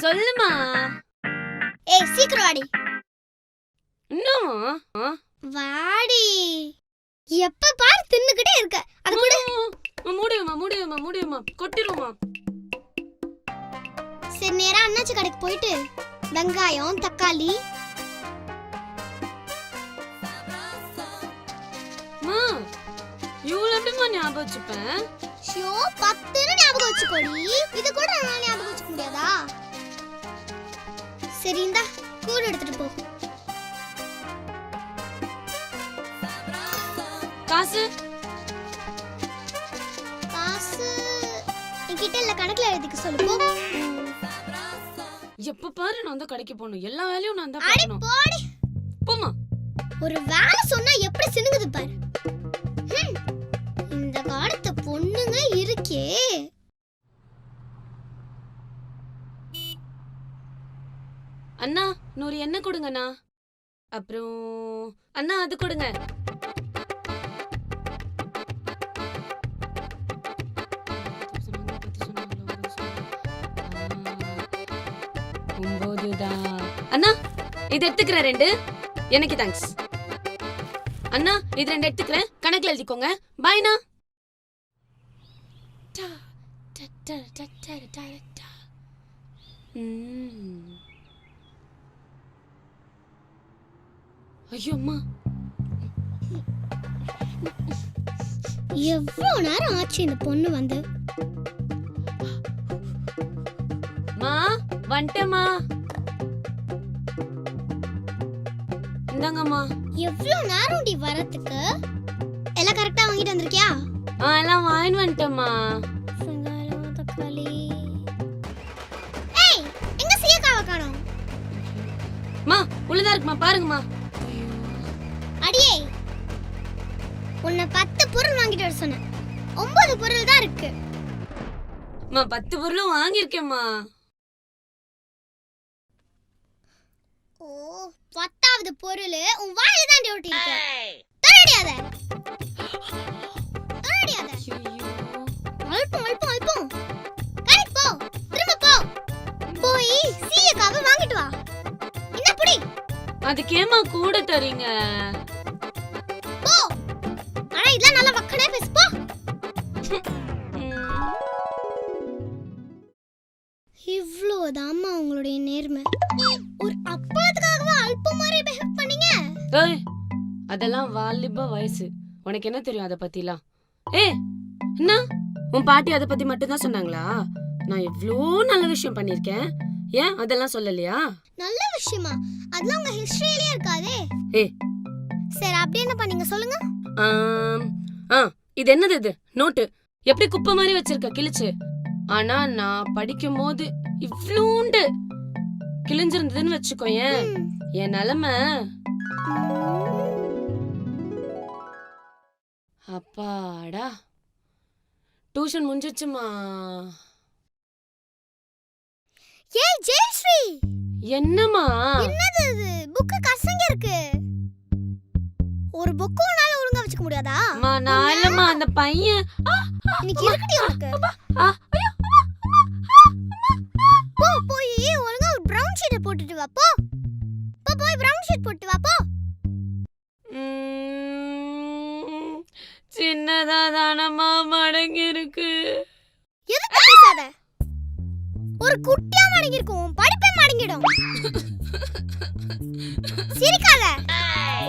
சொல்லுமா. ஏய் சீக்கிரம் வாடி. என்னம்மா? வாடி. எப்ப பாரு தின்னுக்கிட்டே இருக்க. அது கூட முடியுமா கொட்டிருமா. சரி நேரா அண்ணாச்சி கடைக்கு போயிட்டு வெங்காயம் தக்காளி. இவ்வளவு எப்படிமா ஞாபகம் வச்சுப்பேன்? ஷோ 10 ஞாபகம் வச்சுக்கோடி. இது கூட நான் ஞாபகம் வச்சுக்க முடியாதா? சரி இந்தா கூட எடுத்துட்டு போ. காசு என்கிட்ட இல்ல, கணக்குல எழுதிக்க சொல்லு போ. எப்ப பாரு நான் தான் கடைக்கு போகணும், எல்லா வேலையும் நான் தான் அடி பார்க்கணும். போடி. போமா. ஒரு வேலை சொன்னா எப்படி சினுங்குது பாரு. இந்த காலத்து பொண்ணுங்க இருக்கே. அண்ணா 100 எண்ணெய் கொடுங்கண்ணா. அப்புறம் அண்ணா அது கொடுங்க. அண்ணா இது எடுத்துக்கிறேன் 2. எனக்கு தேங்க்ஸ் அண்ணா. இது 2 எடுத்துக்கிறேன், கணக்குல எழுதிக்கோங்க. பாய்ண்ணா. ஐயோ அம்மா, எவ்வளவு நேரம் ஆச்சு இந்த பொண்ணு வந்து. மா வந்துட்டேம்மா. இந்தாங்கம்மா. எவ்வளவு நேரம் டி வரதுக்கு? எல்லாம் கரெக்ட்டா வாங்கிட்டு வந்திருக்கியா? எல்லாம் வாங்கிட்டு வந்துட்டேம்மா. வெங்காயம் தக்காளி. ஏய் எங்க சீயக்காவை காணோம்? மா உள்ளதா இருக்குமா பாருங்கம்மா. அடியே உன்னை 10 பொருள் வாங்கிட்டு வர சொன்னேன். 9 பொருள் தான் இருக்கு. மா 10 பொருளும் வாங்கியிருக்கேம்மா. ஓ 10வது பொருள் உன் வாயில தான் டியூட்டி இருக்கு. தரடியாத. அல்பம். கை போ. திரும்ப போ. போய் சீயக்காவை வாங்கிட்டு வா. என்ன புடி? அதுக்கேமா கூட தரீங்க? போ. அட இதெல்லாம் நல்லா வக்கனே பேசு போ. இவ்ளோதாம்மா உங்களுடைய நேர்மை. ஒரு அப்பளத்துக்காகவே அல்பம் மாதிரி பிஹேவ் பண்ணீங்க. ஏய் அதெல்லாம் வாலிப வயசு, உனக்கு என்ன தெரியும் அத பத்திலாம்? என்ன உன் பாட்டி அத பத்தி மட்டும் தான் சொன்னாங்களா? நான் எவ்ளோ நல்ல விஷயம் பண்ணிருக்கேன், ஏன் அதெல்லாம் சொல்லலையா? நல்ல விஷயமா? அதெல்லாம் உங்க ஹிஸ்டரியிலே இருக்காதே. சரி அப்படி என்ன பண்ணீங்க சொல்லுங்க. இது என்னது? இது நோட்டு எப்படி குப்பை மாதிரி வச்சிருக்க கிழிச்சு. ஆனா நான் படிக்கும் போது இவ்ளூண்டு கிழிஞ்சிருந்ததுன்னு வச்சுக்கோயேன், என் நிலைமை. அப்பாடா டியூஷன் முடிஞ்சிச்சுமா. ஏய் ஜெயஸ்ரீ. என்னம்மா? என்னது இது? புக் கசங்க இருக்கு. ஒரு புக் உன்னால ஒழுங்கா வச்சுக்க முடியாதா? அம்மா நான் இல்லம்மா, அந்த பையன். இன்னைக்கு இருக்குடி உனக்கு. போ போய் ஒழுங்கா ஒரு பிரவுன் ஷீட் போட்டுட்டு வா போ. போய் பிரவுன் ஷீட் போட்டு வா போ. சின்னதா தானம்மா மடங்கி இருக்கு. எதுக்கு பேசாத? ஒரு குட்டியா மடங்கி இருக்கும், படிப்பே மடங்கிடும். சிரிக்காத.